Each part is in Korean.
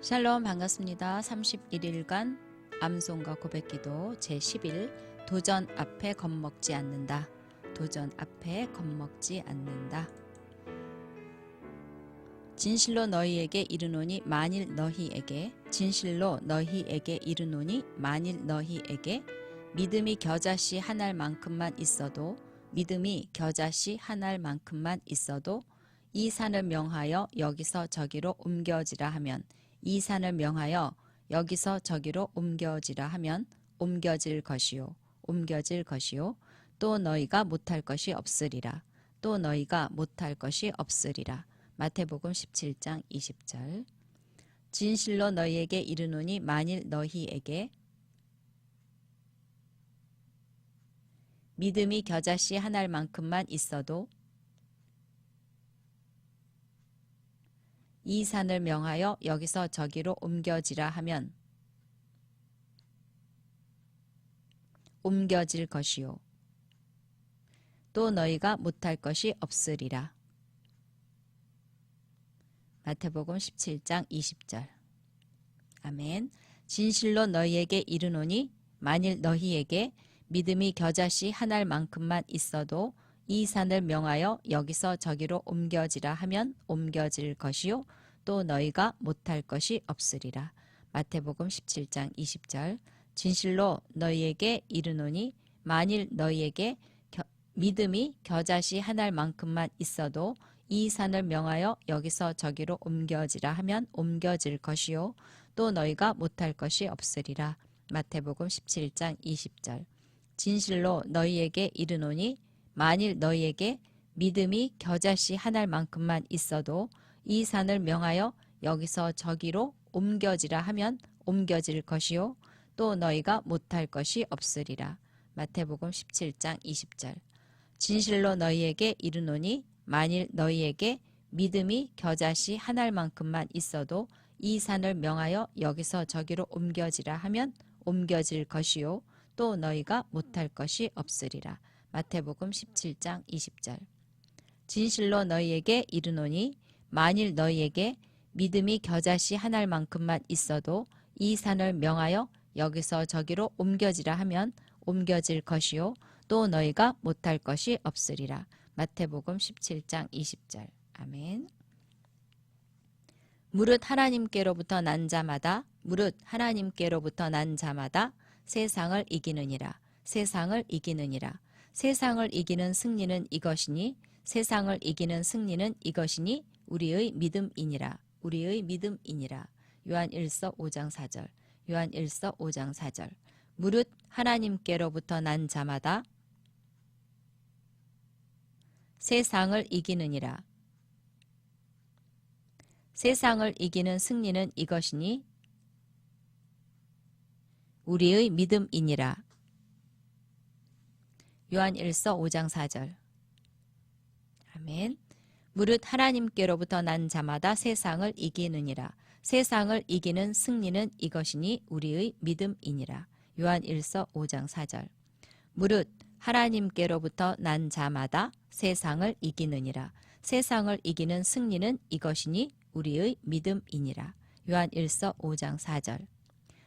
샬롬 반갑습니다. 31일간 암송과 고백기도 제11 도전 앞에 겁먹지 않는다. 도전 앞에 겁먹지 않는다. 진실로 너희에게 이르노니 만일 너희에게 진실로 너희에게 이르노니 만일 너희에게 믿음이 겨자씨 한 알만큼만 있어도 믿음이 겨자씨 한 알만큼만 있어도 이 산을 명하여 여기서 저기로 옮겨지라 하면 이 산을 명하여 여기서 저기로 옮겨지라 하면 옮겨질 것이요 옮겨질 것이요 또 너희가 못할 것이 없으리라 또 너희가 못할 것이 없으리라. 마태복음 17장 20절. 진실로 너희에게 이르노니 만일 너희에게 믿음이 겨자씨 한 알만큼만 있어도 이 산을 명하여 여기서 저기로 옮겨지라 하면 옮겨질 것이요 또 너희가 못할 것이 없으리라. 마태복음 17장 20절. 아멘. 진실로 너희에게 이르노니 만일 너희에게 믿음이 겨자씨 한 알만큼만 있어도 이 산을 명하여 여기서 저기로 옮겨지라 하면 옮겨질 것이요 또 너희가 못할 것이 없으리라. 마태복음 17장 20절. 진실로 너희에게 이르노니 만일 너희에게 믿음이 겨자씨 한 알만큼만 있어도 이 산을 명하여 여기서 저기로 옮겨지라 하면 옮겨질 것이요 또 너희가 못할 것이 없으리라. 마태복음 17장 20절. 진실로 너희에게 이르노니 만일 너희에게 믿음이 겨자씨 한 알만큼만 있어도 이 산을 명하여 여기서 저기로 옮겨지라 하면 옮겨질 것이요 또 너희가 못할 것이 없으리라. 마태복음 17장 20절. 진실로 너희에게 이르노니 만일 너희에게 믿음이 겨자씨 한 알만큼만 있어도 이 산을 명하여 여기서 저기로 옮겨지라 하면 옮겨질 것이요 또 너희가 못할 것이 없으리라. 마태복음 17장 20절. 진실로 너희에게 이르노니 만일 너희에게 믿음이 겨자씨 한 알만큼만 있어도 이 산을 명하여 여기서 저기로 옮겨지라 하면 옮겨질 것이요 또 너희가 못할 것이 없으리라. 마태복음 17장 20절. 아멘. 무릇 하나님께로부터 난 자마다 무릇 하나님께로부터 난 자마다 세상을 이기느니라. 세상을 이기느니라. 세상을 이기는 승리는 이것이니 세상을 이기는 승리는 이것이니 우리의 믿음이니라. 우리의 믿음이니라. 요한 1서 5장 4절. 요한 1서 5장 4절. 무릇 하나님께로부터 난 자마다 세상을 이기느니라. 세상을 이기는 승리는 이것이니 우리의 믿음이니라. 요한 1서 5장 4절. 아멘. 무릇 하나님께로부터 난 자마다 세상을 이기느니라. 세상을 이기는 승리는 이것이니 우리의 믿음이니라. 요한 1서 5장 4절. 무릇 하나님께로부터 난 자마다 세상을 이기느니라. 세상을 이기는 승리는 이것이니 우리의 믿음이니라. 요한 1서 5장 4절.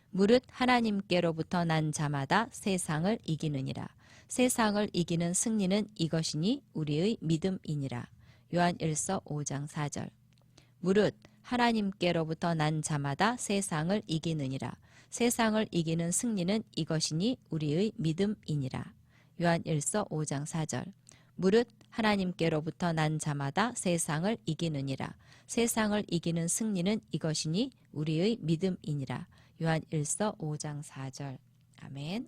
무릇 하나님께로부터 난 자마다 세상을 이기느니라. 세상을 이기는 승리는 이것이니 우리의 믿음이니라. 요한 1서 5장 4절. 무릇 하나님께로부터 난 자마다 세상을 이기느니라. 세상을 이기는 승리는 이것이니 우리의 믿음이니라. 요한 1서 5장 4절. 무릇 하나님께로부터 난 자마다 세상을 이기느니라. 세상을 이기는 승리는 이것이니 우리의 믿음이니라. 요한 1서 5장 4절. 아멘.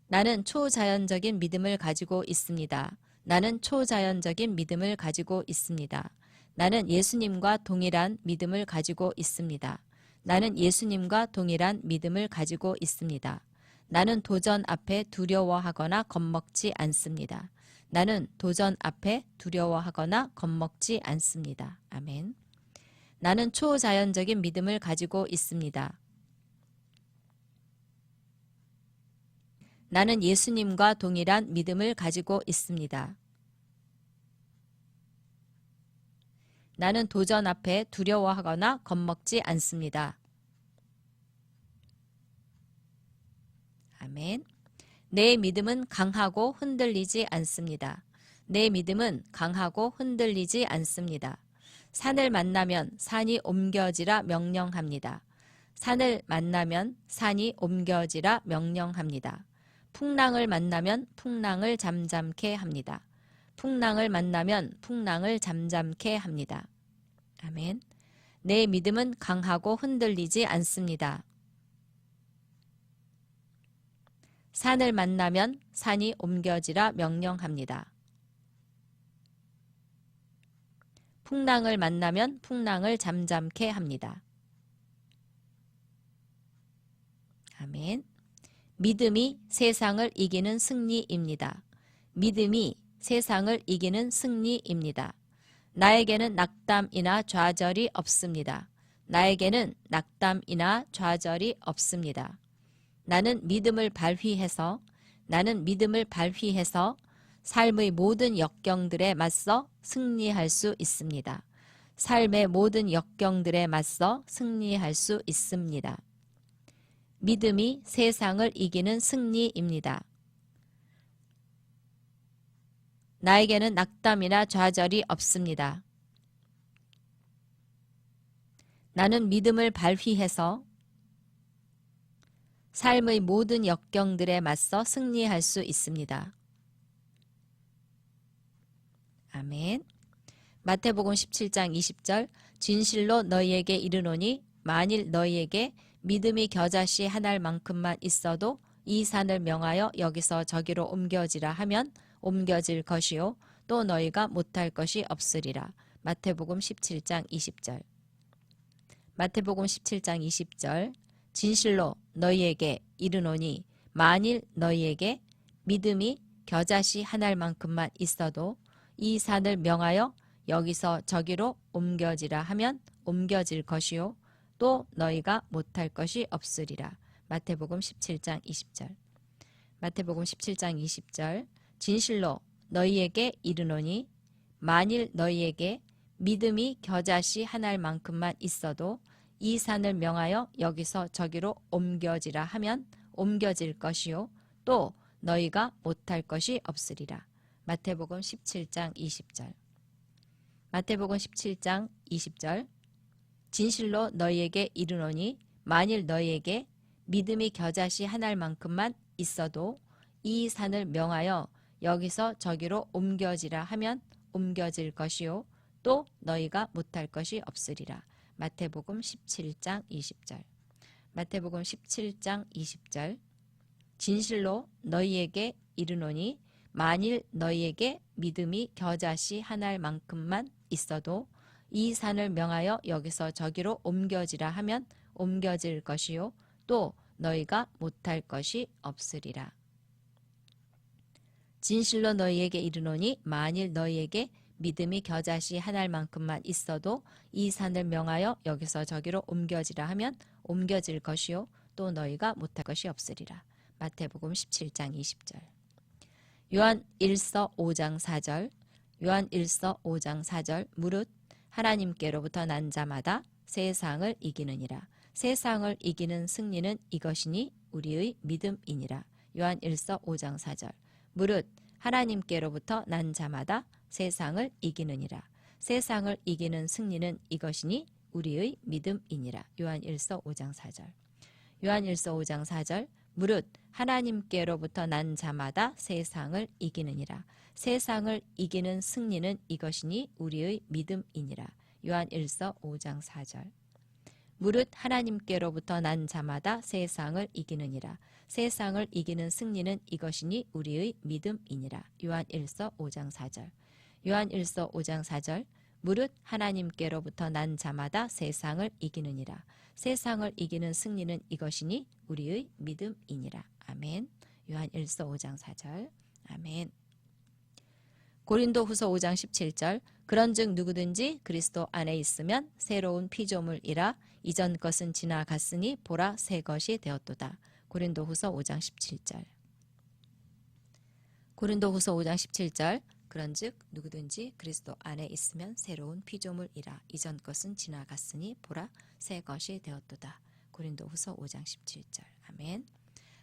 나는 초자연적인 믿음을 가지고 있습니다. 나는 초자연적인 믿음을 가지고 있습니다. 나는 예수님과 동일한 믿음을 가지고 있습니다. 나는 예수님과 동일한 믿음을 가지고 있습니다. 나는 도전 앞에 두려워하거나 겁먹지 않습니다. 나는 도전 앞에 두려워하거나 겁먹지 않습니다. 아멘. 나는 초자연적인 믿음을 가지고 있습니다. 나는 예수님과 동일한 믿음을 가지고 있습니다. 나는 도전 앞에 두려워하거나 겁먹지 않습니다. 아멘. 내 믿음은 강하고 흔들리지 않습니다. 내 믿음은 강하고 흔들리지 않습니다. 산을 만나면 산이 옮겨지라 명령합니다. 산을 만나면 산이 옮겨지라 명령합니다. 풍랑을 만나면 풍랑을 잠잠케 합니다. 풍랑을 만나면 풍랑을 잠잠케 합니다. 아멘. 내 믿음은 강하고 흔들리지 않습니다. 산을 만나면 산이 옮겨지라 명령합니다. 풍랑을 만나면 풍랑을 잠잠케 합니다. 아멘. 믿음이 세상을 이기는 승리입니다. 믿음이 세상을 이기는 승리입니다. 나에게는 낙담이나 좌절이 없습니다. 나에게는 낙담이나 좌절이 없습니다. 나는 믿음을 발휘해서 삶의 모든 역경들에 맞서 승리할 수 있습니다. 삶의 모든 역경들에 맞서 승리할 수 있습니다. 믿음이 세상을 이기는 승리입니다. 나에게는 낙담이나 좌절이 없습니다. 나는 믿음을 발휘해서 삶의 모든 역경들에 맞서 승리할 수 있습니다. 아멘. 마태복음 17장 20절 진실로 너희에게 이르노니 만일 너희에게 믿음이 겨자씨 한 알만큼만 있어도 이 산을 명하여 여기서 저기로 옮겨지라 하면 옮겨질 것이요 또 너희가 못할 것이 없으리라. 마태복음 17장 20절. 마태복음 17장 20절 진실로 너희에게 이르노니 만일 너희에게 믿음이 겨자씨 한 알만큼만 있어도 이 산을 명하여 여기서 저기로 옮겨지라 하면 옮겨질 것이요 또 너희가 못할 것이 없으리라. 마태복음 17장 20절. 마태복음 17장 20절 진실로 너희에게 이르노니 만일 너희에게 믿음이 겨자씨 한 알만큼만 있어도 이 산을 명하여 여기서 저기로 옮겨지라 하면 옮겨질 것이요 또 너희가 못할 것이 없으리라. 마태복음 17장 20절. 마태복음 17장 20절 진실로 너희에게 이르노니 만일 너희에게 믿음이 겨자씨 한 알만큼만 있어도 이 산을 명하여 여기서 저기로 옮겨지라 하면 옮겨질 것이요 또 너희가 못할 것이 없으리라. 마태복음 17장 20절. 마태복음 17장 20절 진실로 너희에게 이르노니 만일 너희에게 믿음이 겨자씨 한 알만큼만 있어도 이 산을 명하여 여기서 저기로 옮겨지라 하면 옮겨질 것이요 또 너희가 못할 것이 없으리라. 진실로 너희에게 이르노니 만일 너희에게 믿음이 겨자씨 한 알만큼만 있어도 이 산을 명하여 여기서 저기로 옮겨지라 하면 옮겨질 것이요 또 너희가 못할 것이 없으리라. 마태복음 17장 20절. 요한 1서 5장 4절. 요한 1서 5장 4절 무릇 하나님께로부터 난 자마다 세상을 이기느니라. 세상을 이기는 승리는 이것이니 우리의 믿음이니라. 요한 1서 5장 4절. 무릇 하나님께로부터 난 자마다 세상을 이기느니라. 세상을 이기는 승리는 이것이니 우리의 믿음이니라. 요한 1서 5장 4절. 요한 1서 5장 4절. 무릇 하나님께로부터 난 자마다 세상을 이기느니라. 세상을 이기는 승리는 이것이니 우리의 믿음이니라. 요한 1서 5장 4절. 무릇 하나님께로부터 난 자마다 세상을 이기느니라. 세상을 이기는 승리는 이것이니 우리의 믿음이니라. 요한 1서 5장 4절. 요한 1서 5장 4절. 무릇 하나님께로부터 난 자마다 세상을 이기느니라. 세상을 이기는 승리는 이것이니 우리의 믿음이니라. 아멘. 요한 1서 5장 4절. 아멘. 고린도후서 5장 17절. 그런즉 누구든지 그리스도 안에 있으면 새로운 피조물이라 이전 것은 지나갔으니 보라 새 것이 되었도다. 고린도후서 5장 17절. 고린도후서 5장 17절. 그런즉 누구든지 그리스도 안에 있으면 새로운 피조물이라. 이전 것은 지나갔으니 보라 새 것이 되었도다. 고린도후서 5장 17절. 아멘.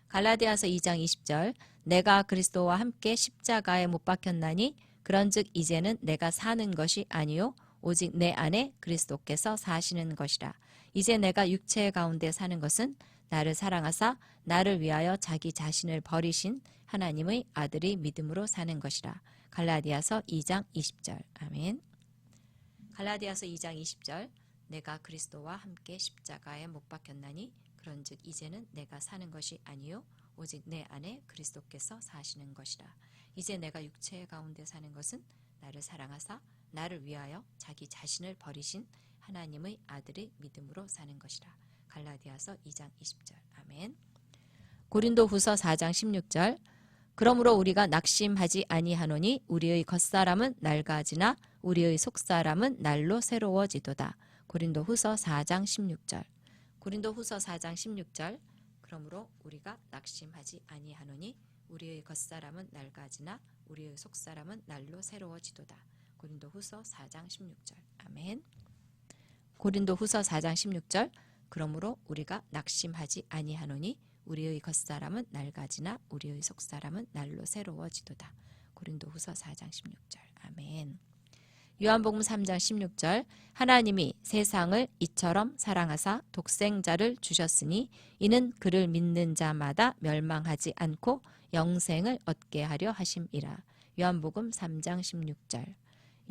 갈라디아서 2장 20절. 내가 그리스도와 함께 십자가에 못 박혔나니 그런즉 이제는 내가 사는 것이 아니요 오직 내 안에 그리스도께서 사시는 것이라. 이제 내가 육체 가운데 사는 것은 나를 사랑하사 나를 위하여 자기 자신을 버리신 하나님의 아들이 믿음으로 사는 것이라. 갈라디아서 2장 20절. 아멘. 갈라디아서 2장 20절. 내가 그리스도와 함께 십자가에 못 박혔나니 그런즉 이제는 내가 사는 것이 아니요 오직 내 안에 그리스도께서 사시는 것이라. 이제 내가 육체 가운데 사는 것은 나를 사랑하사 나를 위하여 자기 자신을 버리신 하나님의 아들의 믿음으로 사는 것이라. 갈라디아서 2장 20절. 아멘. 고린도후서 4장 16절. 그러므로 우리가 낙심하지 아니하노니 우리의 겉사람은 낡아지나 우리의 속사람은 날로 새로워지도다. 고린도후서 4장 16절. 고린도후서 4장 16절. 그러므로 우리가 낙심하지 아니하노니 우리의 겉사람은 낡아지나 우리의 속사람은 날로 새로워지도다. 고린도후서 4장 16절. 아멘. 고린도후서 4장 16절. 그러므로 우리가 낙심하지 아니하노니 우리의 겉사람은 낡아지나 우리의 속사람은 날로 새로워지도다. 고린도후서 4장 16절. 아멘. 요한복음 3장 16절. 하나님이 세상을 이처럼 사랑하사 독생자를 주셨으니 이는 그를 믿는 자마다 멸망하지 않고 영생을 얻게 하려 하심이라. 요한복음 3장 16절.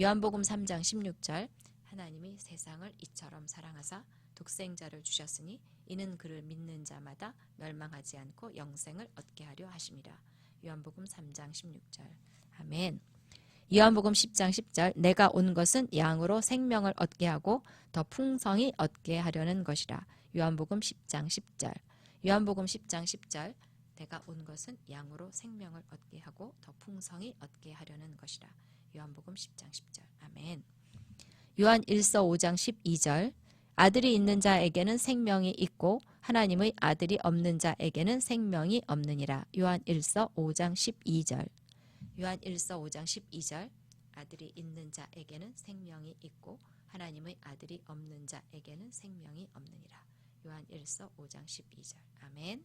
요한복음 3장 16절. 하나님이 세상을 이처럼 사랑하사 독생자를 주셨으니 이는 그를 믿는 자마다 멸망하지 않고 영생을 얻게 하려 하심이라. 요한복음 3장 16절. 아멘. 요한복음 10장 10절. 내가 온 것은 양으로 생명을 얻게 하고 더 풍성히 얻게 하려는 것이라. 요한복음 10장 10절. 요한복음 10장 10절. 내가 온 것은 양으로 생명을 얻게 하고 더 풍성히 얻게 하려는 것이라. 요한복음 10장 10절. 아멘. 요한 1서 5장 12절. 아들이 있는 자에게는 생명이 있고 하나님의 아들이 없는 자에게는 생명이 없느니라. 요한 1서 5장 12절. 요한 1서 5장 12절. 아들이 있는 자에게는 생명이 있고 하나님의 아들이 없는 자에게는 생명이 없느니라. 요한 1서 5장 12절. 아멘.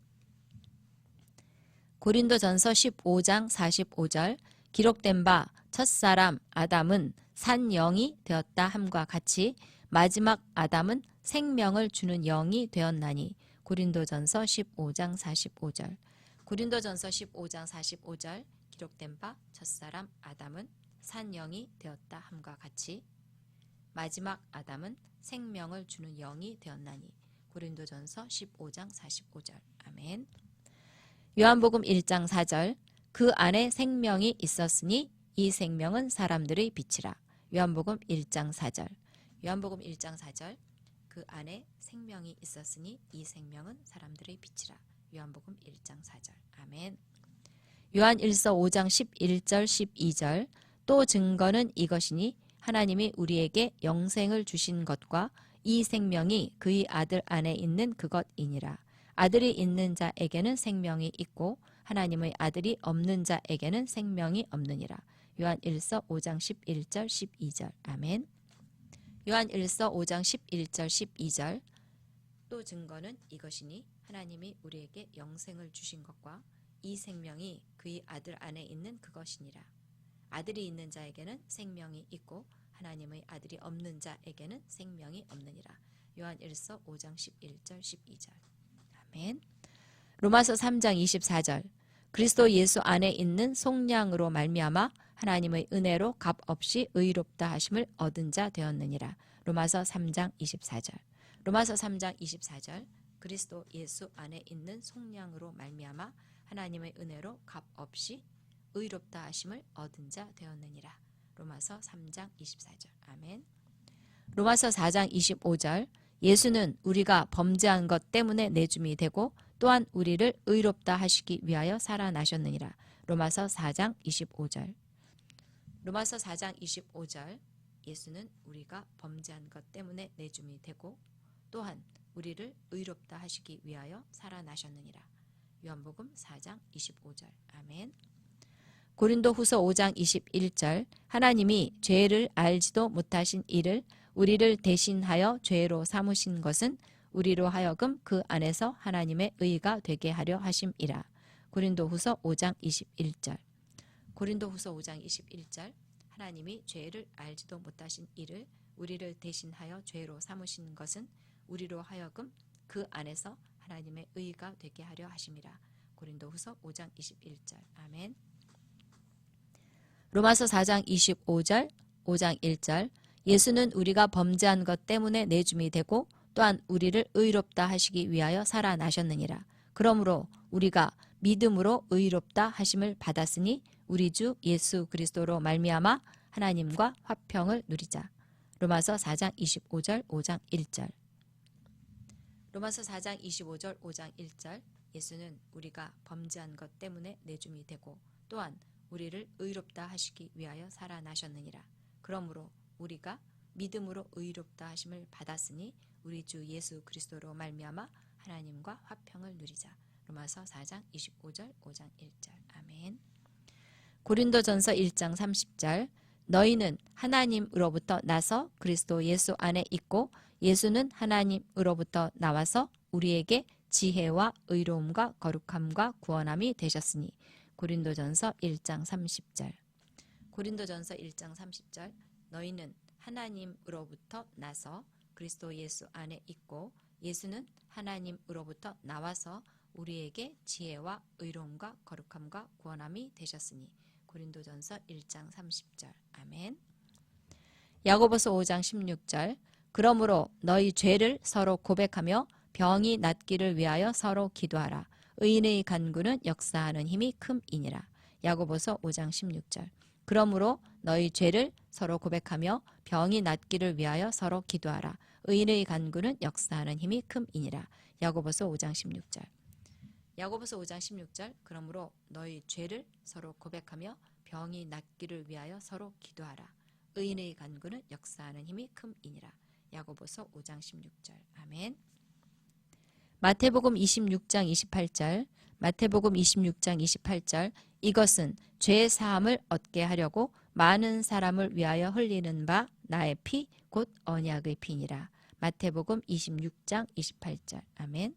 고린도전서 15장 45절. 기록된 바 첫사람 아담은 산 영이 되었다 함과 같이 마지막 아담은 생명을 주는 영이 되었나니. 고린도전서 15장 45절. 고린도전서 15장 45절. 기록된 바 첫사람 아담은 산 영이 되었다 함과 같이 마지막 아담은 생명을 주는 영이 되었나니. 고린도전서 15장 45절. 아멘. 요한복음 1장 4절. 그 안에 생명이 있었으니 이 생명은 사람들의 빛이라. 요한복음 1장 4절. 요한복음 1장 4절. 그 안에 생명이 있었으니 이 생명은 사람들의 빛이라. 요한복음 1장 4절. 아멘. 요한 1서 5장 11절 12절. 또 증거는 이것이니 하나님이 우리에게 영생을 주신 것과 이 생명이 그의 아들 안에 있는 그것이니라. 아들이 있는 자에게는 생명이 있고 하나님의 아들이 없는 자에게는 생명이 없느니라. 요한 1서 5장 11절 12절. 아멘. 요한 1서 5장 11절 12절. 또 증거는 이것이니 하나님이 우리에게 영생을 주신 것과 이 생명이 그의 아들 안에 있는 그것이니라. 아들이 있는 자에게는 생명이 있고 하나님의 아들이 없는 자에게는 생명이 없느니라. 요한 1서 5장 11절 12절. 아멘. 로마서 3장 24절. 그리스도 예수 안에 있는 속량으로 말미암아 하나님의 은혜로 값없이 의롭다 하심을 얻은 자 되었느니라. 로마서 3장 24절. 로마서 3장 24절. 그리스도 예수 안에 있는 속량으로 말미암아 하나님의 은혜로 값없이 의롭다 하심을 얻은 자 되었느니라. 로마서 3장 24절. 아멘. 로마서 4장 25절. 예수는 우리가 범죄한 것 때문에 내줌이 되고 또한 우리를 의롭다 하시기 위하여 살아나셨느니라. 로마서 4장 25절. 로마서 4장 25절. 예수는 우리가 범죄한 것 때문에 내줌이 되고 또한 우리를 의롭다 하시기 위하여 살아나셨느니라. 요한복음 4장 25절. 아멘. 고린도후서 5장 21절 하나님이 죄를 알지도 못하신 이를 우리를 대신하여 죄로 삼으신 것은 우리로 하여금 그 안에서 하나님의 의가 되게 하려 하심이라. 고린도후서 5장 21절 고린도후서 5장 21절 하나님이 죄를 알지도 못하신 이를 우리를 대신하여 죄로 삼으신 것은 우리로 하여금 그 안에서 하나님의 의가 되게 하려 하심이라. 고린도후서 5장 21절 아멘. 로마서 4장 25절 5장 1절 예수는 우리가 범죄한 것 때문에 내줌이 되고 또한 우리를 의롭다 하시기 위하여 살아나셨느니라. 그러므로 우리가 믿음으로 의롭다 하심을 받았으니 우리 주 예수 그리스도로 말미암아 하나님과 화평을 누리자. 로마서 4장 25절 5장 1절 로마서 4장 25절 5장 1절 예수는 우리가 범죄한 것 때문에 내줌이 되고 또한 우리를 의롭다 하시기 위하여 살아나셨느니라. 그러므로 우리가 믿음으로 의롭다 하심을 받았으니 우리 주 예수 그리스도로 말미암아 하나님과 화평을 누리자. 로마서 4장 25절 5장 1절 아멘. 고린도전서 1장 30절 너희는 하나님으로부터 나서 그리스도 예수 안에 있고 예수는 하나님으로부터 나와서 우리에게 지혜와 의로움과 거룩함과 구원함이 되셨으니. 고린도전서 1장 30절 고린도전서 1장 30절 너희는 하나님으로부터 나서 그리스도 예수 안에 있고 예수는 하나님으로부터 나와서 우리에게 지혜와 의로움과 거룩함과 구원함이 되셨으니. 고린도전서 1장 30절 아멘. 야고보서 5장 16절 그러므로 너희 죄를 서로 고백하며 병이 낫기를 위하여 서로 기도하라. 의인의 간구는 역사하는 힘이 큼이니라. 야고보서 5장 16절 그러므로 너희 죄를 서로 고백하며 병이 낫기를 위하여 서로 기도하라. 의인의 간구는 역사하는 힘이 큼이니라. 야고보서 5장 16절 야고보서 5장 16절 그러므로 너희 죄를 서로 고백하며 병이 낫기를 위하여 서로 기도하라. 의인의 간구는 역사하는 힘이 큼이니라. 야고보서 5장 16절 아멘. 마태복음 26장 28절 마태복음 26장 28절 이것은 죄 사함을 얻게 하려고 많은 사람을 위하여 흘리는 바 나의 피 곧 언약의 피니라. 마태복음 26장 28절 아멘.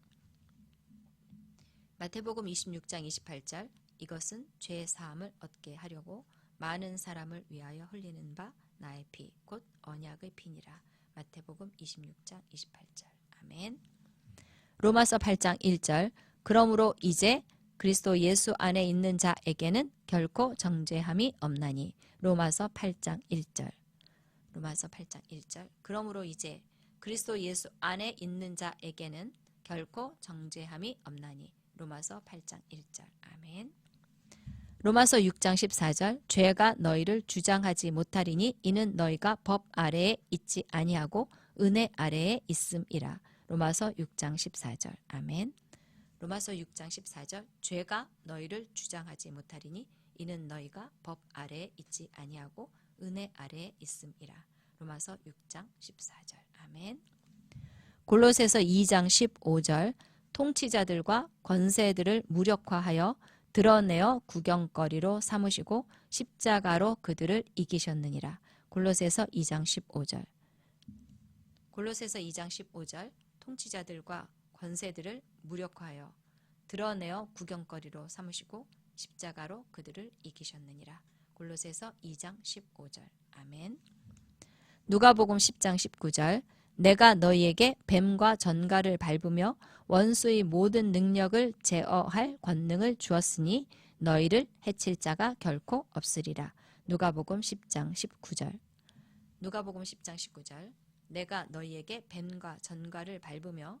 마태복음 26장 28절 이것은 죄 사함을 얻게 하려고 많은 사람을 위하여 흘리는 바 나의 피 곧 언약의 피니라. 마태복음 26장 28절 아멘. 로마서 8장 1절 그러므로 이제 그리스도 예수 안에 있는 자에게는 결코 정죄함이 없나니. 로마서 8장 1절 로마서 8장 1절 그러므로 이제 그리스도 예수 안에 있는 자에게는 결코 정죄함이 없나니. 로마서 8장 1절 아멘. 로마서 6장 14절 죄가 너희를 주장하지 못하리니 이는 너희가 법 아래에 있지 아니하고 은혜 아래에 있음이라. 로마서 6장 14절 아멘. 로마서 6장 14절 죄가 너희를 주장하지 못하리니 이는 너희가 법 아래에 있지 아니하고 은혜 아래에 있음이라. 로마서 6장 14절 아멘. 골로새서 2장 15절 통치자들과 권세들을 무력화하여 드러내어 구경거리로 삼으시고 십자가로 그들을 이기셨느니라. 골로새서 2장 15절 골로새서 2장 15절 통치자들과 권세들을 무력화하여 드러내어 구경거리로 삼으시고 십자가로 그들을 이기셨느니라. 골로새서 2장 15절 아멘. 누가복음 10장 19절 내가 너희에게 뱀과 전갈을 밟으며 원수의 모든 능력을 제어할 권능을 주었으니 너희를 해칠 자가 결코 없으리라. 누가복음 10장 19절 누가복음 10장 19절 내가 너희에게 뱀과 전갈을 밟으며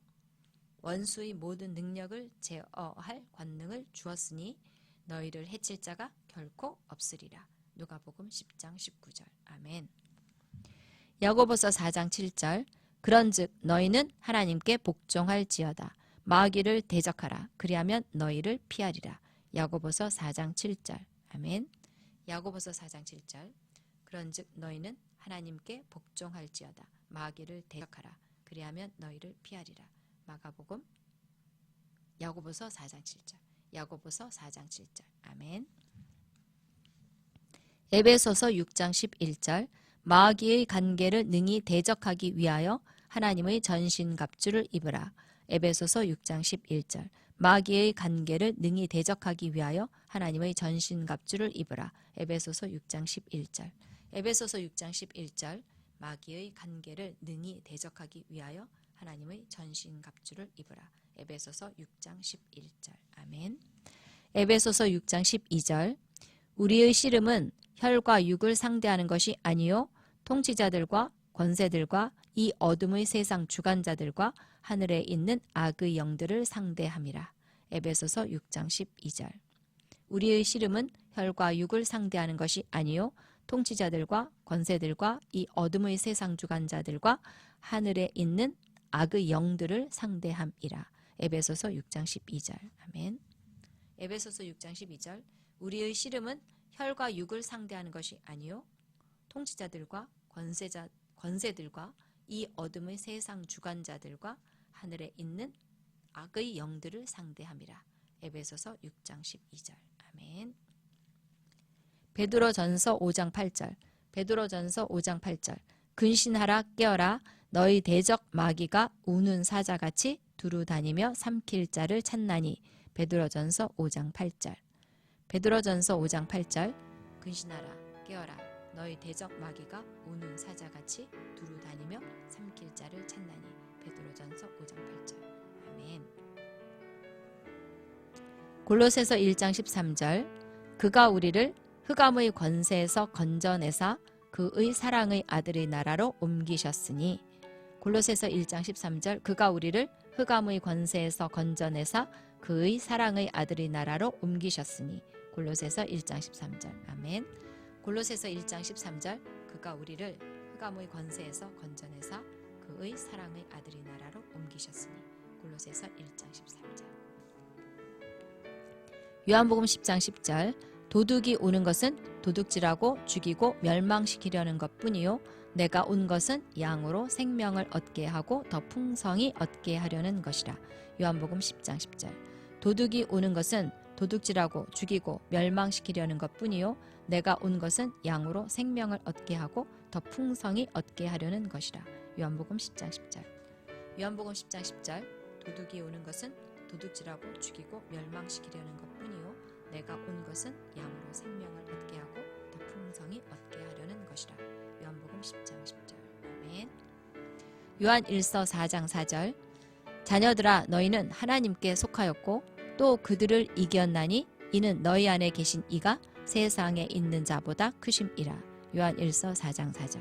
원수의 모든 능력을 제어할 권능을 주었으니 너희를 해칠 자가 결코 없으리라. 누가복음 10장 19절 아멘. 야고보서 4장 7절 그런즉 너희는 하나님께 복종할지어다. 마귀를 대적하라. 그리하면 너희를 피하리라. 야고보서 4장 7절 아멘. 야고보서 4장 7절 그런즉 너희는 하나님께 복종할지어다. 마귀를 대적하라. 그리하면 너희를 피하리라. 마가복음 야고보서 4장 7절 야고보서 4장 7절 아멘. 에베소서 6장 11절 마귀의 관계를 능히 대적하기 위하여 하나님의 전신갑주를 입으라. 에베소서 6장 11절 마귀의 관계를 능히 대적하기 위하여 하나님의 전신갑주를 입으라. 에베소서 6장 11절 에베소서 6장 11절 마귀의 관계를 능히 대적하기 위하여 하나님의 전신갑주를 입으라. 에베소서 6장 11절 아멘. 에베소서 6장 12절 우리의 씨름은 혈과 육을 상대하는 것이 아니요 통치자들과 권세들과 이 어둠의 세상 주관자들과 하늘에 있는 악의 영들을 상대함이라. 에베소서 6장 12절 우리의 씨름은 혈과 육을 상대하는 것이 아니요 통치자들과 권세들과 이 어둠의 세상 주관자들과 하늘에 있는 악의 영들을 상대함이라. 에베소서 6장 12절 아멘. 에베소서 6장 12절 우리의 씨름은 혈과 육을 상대하는 것이 아니요 통치자들과 권세들과 이 어둠의 세상 주관자들과 하늘에 있는 악의 영들을 상대함이라. 에베소서 6장 12절 아멘. 베드로전서 5장 8절 베드로전서 5장 8절 근신하라 깨어라 너희 대적 마귀가 우는 사자같이 두루 다니며 삼킬 자를 찾나니. 베드로전서 5장 8절 베드로전서 5장 8절 근신하라 깨어라 너희 대적 마귀가 우는 사자같이 두루 다니며 삼킬 자를 찾나니. 베드로전서 5장 8절 아멘. 골로새서 1장 13절 그가 우리를 흑암의 권세에서 건져내사 그의 사랑의 아들의 나라로 옮기셨으니. 골로새서 1장 13절 그가 우리를 흑암의 권세에서 건져내사 그의 사랑의 아들의 나라로 옮기셨으니. 골로새서 1장 13절 아멘. 골로새서 1장 13절 그가 우리를 흑암의 권세에서 건져내사 그의 사랑의 아들의 나라로 옮기셨으니. 골로새서 1장 13절 요한복음 10장 10절 도둑이 오는 것은 도둑질하고 죽이고 멸망시키려는 것뿐이요 내가 온 것은 양으로 생명을 얻게 하고 더 풍성히 얻게 하려는 것이라. 요한복음 10장 10절 도둑이 오는 것은 도둑질하고 죽이고 멸망시키려는 것뿐이요 내가 온 것은 양으로 생명을 얻게 하고 더 풍성히 얻게 하려는 것이라. 요한복음 10장 10절 요한복음 10장 10절 도둑이 오는 것은 도둑질하고 죽이고 멸망시키려는 것뿐이요 내가 온 것은 양으로 생명을 얻게 하고 더 풍성히 얻게 하려는 것이라. 요한복음 10장 10절 아멘. 요한 1서 4장 4절 자녀들아 너희는 하나님께 속하였고 또 그들을 이겼나니 이는 너희 안에 계신 이가 세상에 있는 자보다 크심이라. 요한 1서 4장 4절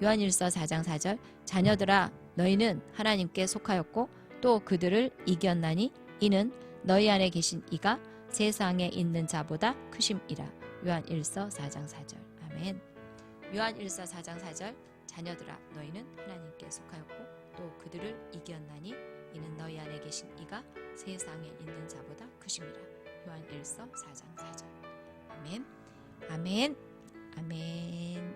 요한 1서 4장 4절 자녀들아 너희는 하나님께 속하였고 또 그들을 이겼나니 이는 너희 안에 계신 이가 세상에 있는 자보다 크심이라. 요한 1서 4장 4절 아멘. 요한 1서 4장 4절 자녀들아 너희는 하나님께 속하였고 또 그들을 이겼나니 이는 너희 안에 계신 이가 세상에 있는 자보다 크심이라. 요한 1서 4장 4절 아멘 아멘 아멘.